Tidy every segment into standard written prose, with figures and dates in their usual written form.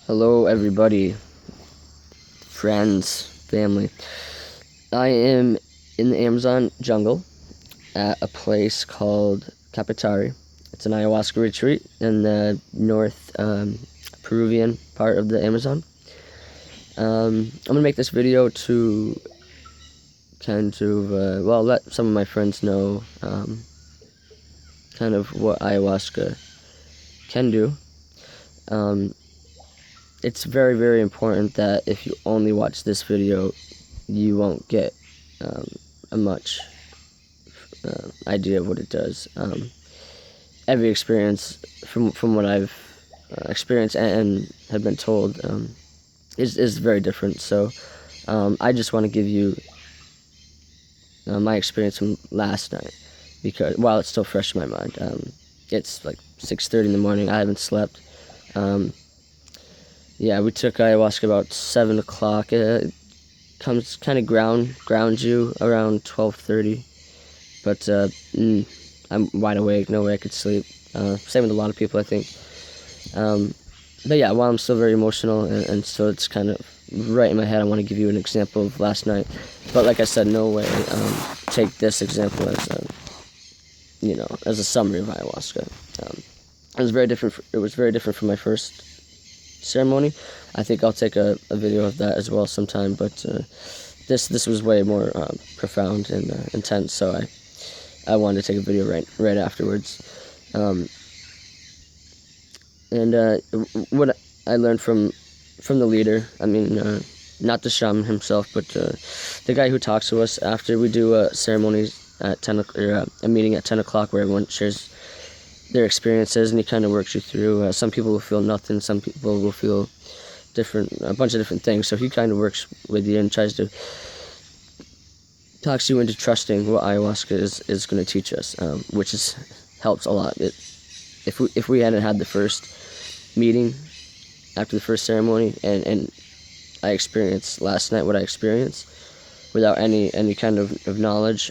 Hello, everybody, friends, family. I am in the Amazon jungle at a place called Kapitari. It's an ayahuasca retreat in the north Peruvian part of the Amazon. I'm going to make this video to kind of, let some of my friends know kind of what ayahuasca can do. It's very, very important that if you only watch this video, you won't get a much idea of what it does. Every experience from what I've experienced and have been told is very different. So I just want to give you my experience from last night, because while it's still fresh in my mind. It's like 6:30 in the morning. I haven't slept. Yeah, we took ayahuasca about 7 o'clock. It comes kind of grounds you around 12:30. But I'm wide awake, no way I could sleep. Same with a lot of people, I think. But yeah, while I'm still very emotional, and so it's kind of right in my head, I want to give you an example of last night. But like I said, no way take this example as as a summary of ayahuasca. It was very different. It was very different from my first ceremony. I think I'll take a video of that as well sometime, but this was way more profound and intense, so I wanted to take a video right afterwards. What I learned from the leader, I mean, not the shaman himself, but the guy who talks to us after we do a ceremony at 10 or a meeting at 10 o'clock where everyone shares their experiences, and he kind of works you through. Some people will feel nothing, some people will feel a bunch of different things. So he kind of works with you and tries to talks you into trusting what ayahuasca is going to teach us, which helps a lot. If we hadn't had the first meeting after the first ceremony, and I experienced last night what I experienced without any kind of knowledge,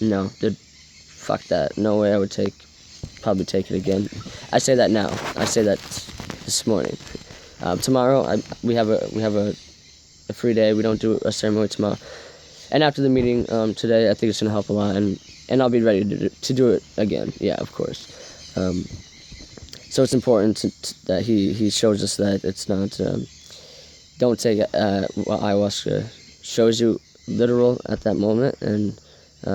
no, fuck that. No way I would probably take it again. I say that now. I say that this morning. Tomorrow we have a free day. We don't do a ceremony tomorrow. And after the meeting today, I think it's gonna help a lot, and I'll be ready to do it again. Yeah, of course. So it's important that he shows us that it's not. Don't take what ayahuasca shows you literal at that moment, and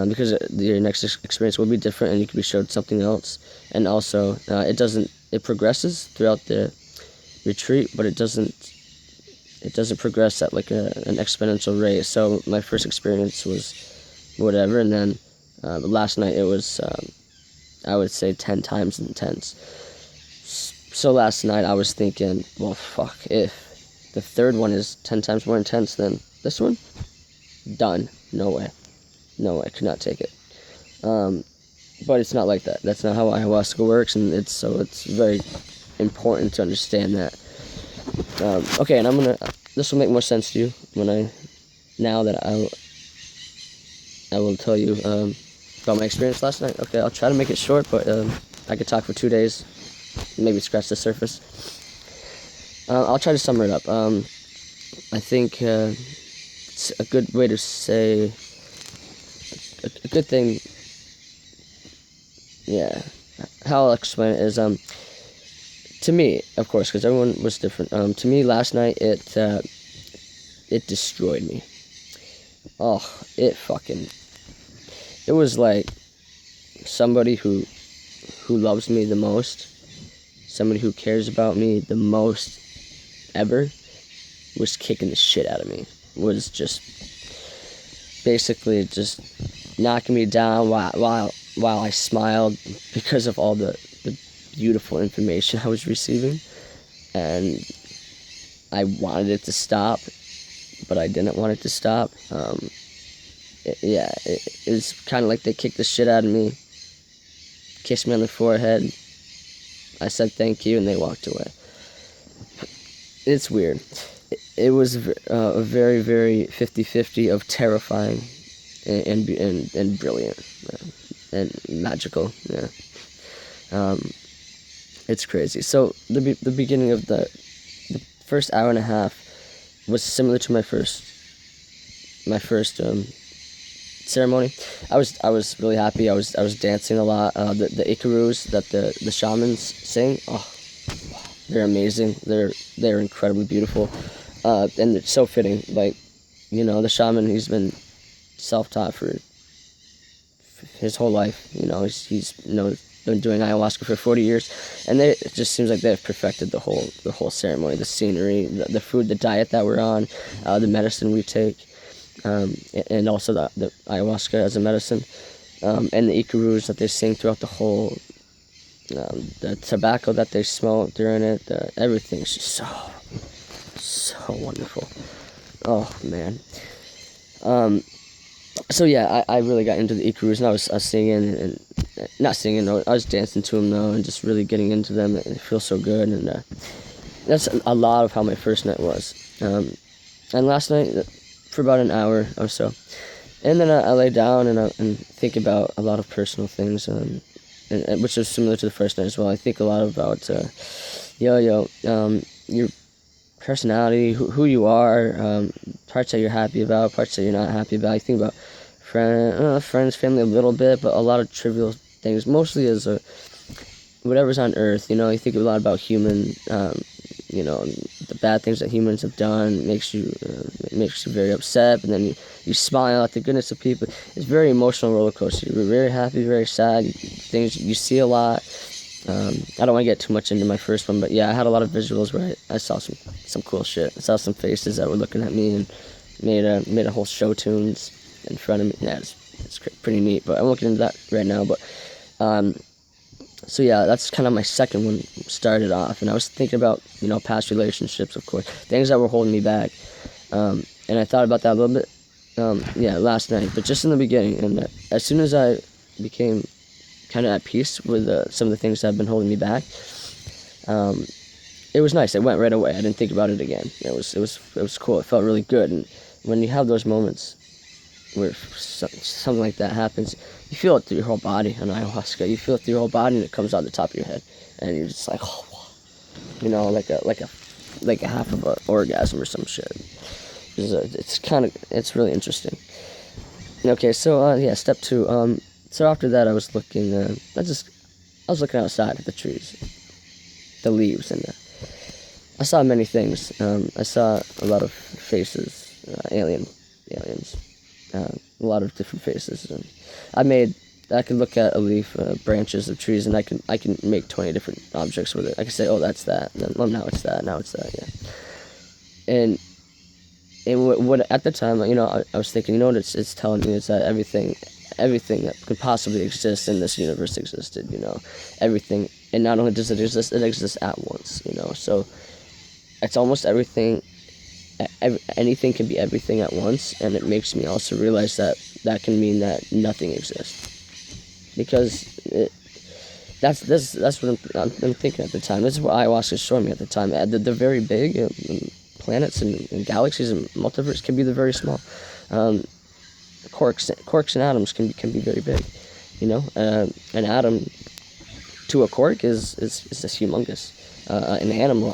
because your next experience will be different, and you could be showed something else. And also, it progresses throughout the retreat, but it doesn't progress at like an exponential rate. So my first experience was whatever, and then last night it was I would say 10 times intense. So last night I was thinking, well, fuck, if the third one is 10 times more intense than this one, done. No way, could not take it. But it's not like that. That's not how ayahuasca works, and it's very important to understand that. Okay, and this will make more sense to you now that I will tell you about my experience last night. Okay, I'll try to make it short, but I could talk for 2 days, maybe scratch the surface. I'll try to sum it up. I think it's a good way to say, a good thing, yeah, how I'll explain it is, to me, of course, because everyone was different, to me last night, it destroyed me. Oh, it was like somebody who loves me the most, somebody who cares about me the most ever, was kicking the shit out of me, was just basically just knocking me down while I smiled because of all the beautiful information I was receiving, and I wanted it to stop, but I didn't want it to stop. It was kind of like they kicked the shit out of me, kissed me on the forehead, I said thank you, and they walked away. It's weird. It was a very, very 50-50 of terrifying and brilliant and magical. Yeah. It's crazy. So the beginning of the first hour and a half was similar to my first ceremony. I was really happy. I was dancing a lot. The ikarus that the shamans sing, oh, they're amazing. They're incredibly beautiful, and it's so fitting. Like, the shaman, he's been self-taught for his whole life. He's been doing ayahuasca for 40 years, and it just seems like they've perfected the whole ceremony, the scenery, the food, the diet that we're on, the medicine we take, and also the ayahuasca as a medicine, and the ikarus that they sing throughout the whole, the tobacco that they smoke during it, everything's just so wonderful. Oh man. So yeah, I really got into the ikarus, and I was singing, and not singing, I was dancing to them though, and just really getting into them. It feels so good, and that's a lot of how my first night was. And last night, for about an hour or so, and then I lay down and think about a lot of personal things, and which is similar to the first night as well. I think a lot about your personality, who you are, parts that you're happy about, parts that you're not happy about. I think about friends, family a little bit, but a lot of trivial things, mostly as whatever's on earth. You think a lot about human, the bad things that humans have done makes you very upset, but then you smile at the goodness of people. It's a very emotional roller coaster. You're very happy, very sad. Things you see a lot. I don't want to get too much into my first one, but yeah, I had a lot of visuals where I saw some cool shit. I saw some faces that were looking at me and made a whole show tunes in front of me. Yeah, it's pretty neat, but I won't get into that right now. But so yeah, that's kind of my second one started off, and I was thinking about past relationships, of course, things that were holding me back, and I thought about that a little bit, last night, but just in the beginning, and as soon as I became kind of at peace with some of the things that have been holding me back, it was nice. It went right away. I didn't think about it again. It was cool. It felt really good. And when you have those moments where something like that happens, you feel it through your whole body on ayahuasca. You feel it through your whole body, and it comes out the top of your head, and you're just like, like a half of an orgasm or some shit. It's really interesting. Okay, so step 2. So after that, I was looking. I was looking outside at the trees, the leaves, and I saw many things. I saw a lot of faces, aliens, a lot of different faces. And I could look at a leaf, branches of trees, and I can make 20 different objects with it. I can say, oh, that's that. And then, now it's that. Now it's that. Yeah. And what at the time, I was thinking, what it's telling me is that everything that could possibly exist in this universe existed, everything. And not only does it exist, it exists at once, so it's almost everything. Anything can be everything at once, and it makes me also realize that can mean that nothing exists, because that's what I'm thinking at the time. This is what ayahuasca showed me at the time. The very big planets and galaxies and multiverse can be the very small. Quarks and atoms can be very big. An atom to a quark is just humongous. An animal,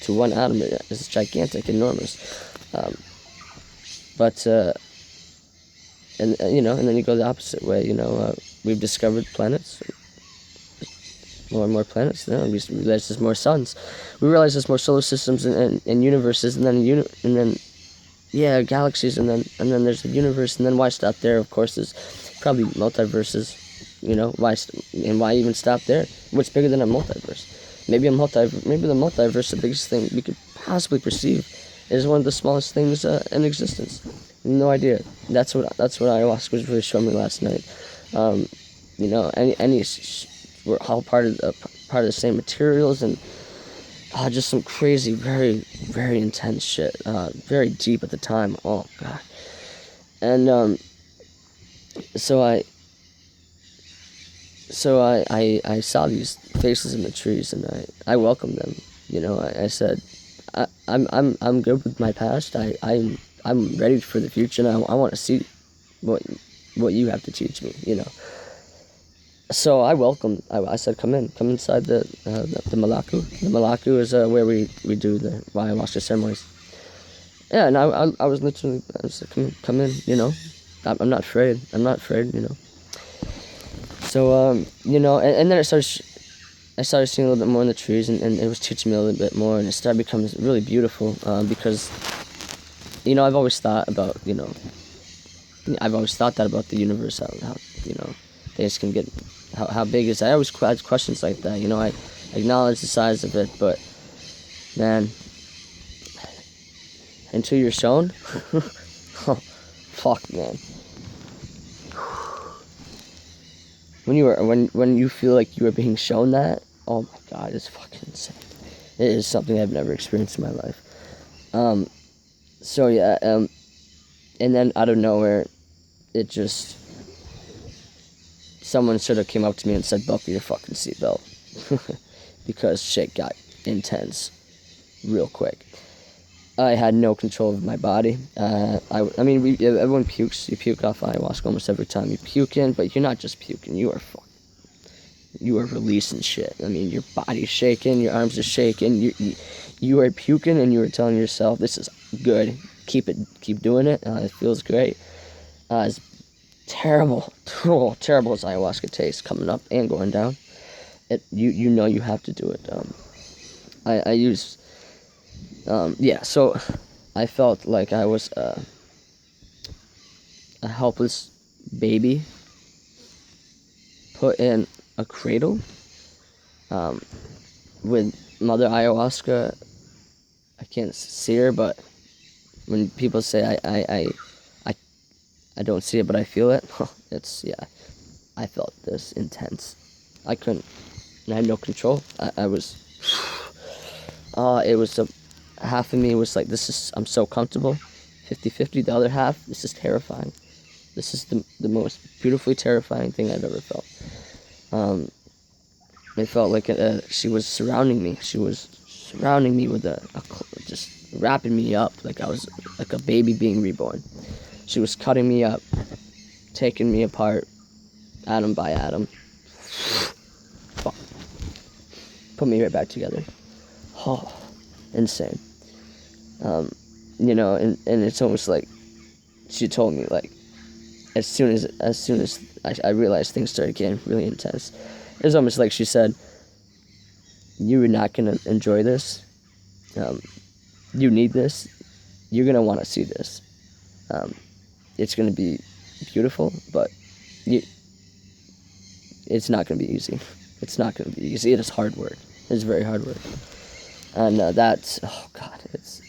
to one atom is gigantic, enormous. And then you go the opposite way. We've discovered planets, more and more planets. We realize there's more suns. We realize there's more solar systems and universes, and then galaxies, and then there's the universe, and then why stop there? Of course, there's probably multiverses. Why even stop there? What's bigger than a multiverse? Maybe the multiverse, the biggest thing we could possibly perceive, is one of the smallest things in existence. No idea. That's what ayahuasca was really showing me last night. We're all part of the same materials, and just some crazy, very, very intense shit. Very deep at the time. Oh god. And so I saw these faces in the trees, and I welcomed them. I said, I'm good with my past. I'm ready for the future, and I want to see what you have to teach me. So I said, come inside the Malaku. The Malaku is where we do the ayahuasca ceremonies. Yeah, and I was literally, I was like, come in, you know. I'm not afraid. I'm not afraid, you know. So, you know, and then I started seeing a little bit more in the trees, and it was teaching me a little bit more, and it started becoming really beautiful, because, you know, I've always thought about, you know, I've always thought that about the universe, how you know, things can get, how big is it? I always had questions like that, you know. I acknowledge the size of it, but, man, until you're shown, oh, fuck, man. When you feel like you are being shown that, oh my god, it's fucking insane. It is something I've never experienced in my life. So yeah, and then out of nowhere, it just, someone sort of came up to me and said, buckle your fucking seatbelt. Because shit got intense real quick. I had no control of my body. I mean, everyone pukes. You puke off ayahuasca almost every time you puke in, but you're not just puking. You are releasing shit. I mean, your body's shaking, your arms are shaking. You are puking, and you are telling yourself, "This is good. Keep doing it. It feels great." As terrible as ayahuasca tastes, coming up and going down, you know you have to do it. I use. Yeah, so I felt like I was a helpless baby put in a cradle, with Mother Ayahuasca. I can't see her, but when people say I don't see it, but I feel it, it's, yeah, I felt this intense. I had no control. I was, it was half of me was like, I'm so comfortable, 50-50. The other half, this is terrifying. This is the most beautifully terrifying thing I've ever felt. It felt like she was surrounding me. She was surrounding me with just wrapping me up like I was like a baby being reborn. She was cutting me up, taking me apart, atom by atom. Put me right back together. Oh, insane. You know, and it's almost like she told me, like, as soon as I realized things started getting really intense, it was almost like she said, "You are not gonna enjoy this. You need this. You're gonna want to see this. It's gonna be beautiful, but it's not gonna be easy. It's not gonna be easy. It is hard work. It's very hard work, and that's, oh god, it's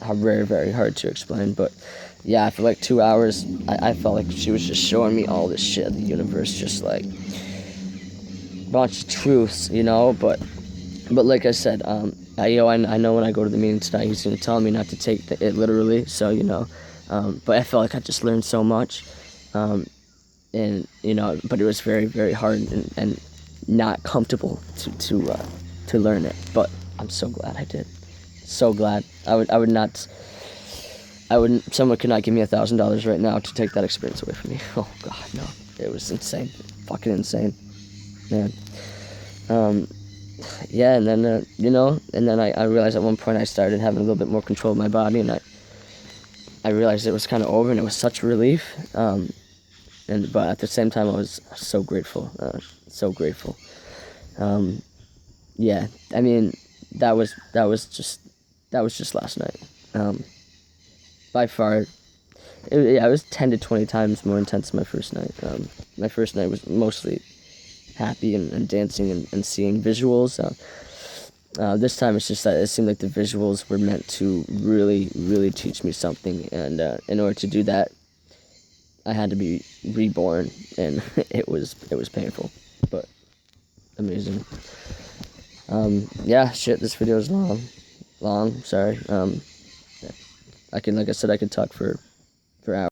very, very hard to explain, but." Yeah, for like 2 hours, I felt like she was just showing me all this shit. The universe, just like bunch of truths, you know. But like I said, I know when I go to the meeting tonight, he's gonna tell me not to take it literally. So, you know, but I felt like I just learned so much, and you know, but it was very, very hard and not comfortable to learn it. But I'm so glad I did. So glad. I would not. Someone could not give me $1,000 right now to take that experience away from me. Oh god, no. It was insane. Fucking insane. Man. Yeah, and then, you know, and then I realized at one point I started having a little bit more control of my body, and I realized it was kind of over, and it was such a relief. But at the same time, I was so grateful. So grateful. Yeah, I mean, that was just last night. By far, it was 10 to 20 times more intense than my first night. My first night was mostly happy and dancing and seeing visuals. This time it's just that it seemed like the visuals were meant to really, really teach me something, and in order to do that, I had to be reborn, and it was painful, but amazing. Yeah, shit, this video is long, sorry. Like I said, I could talk for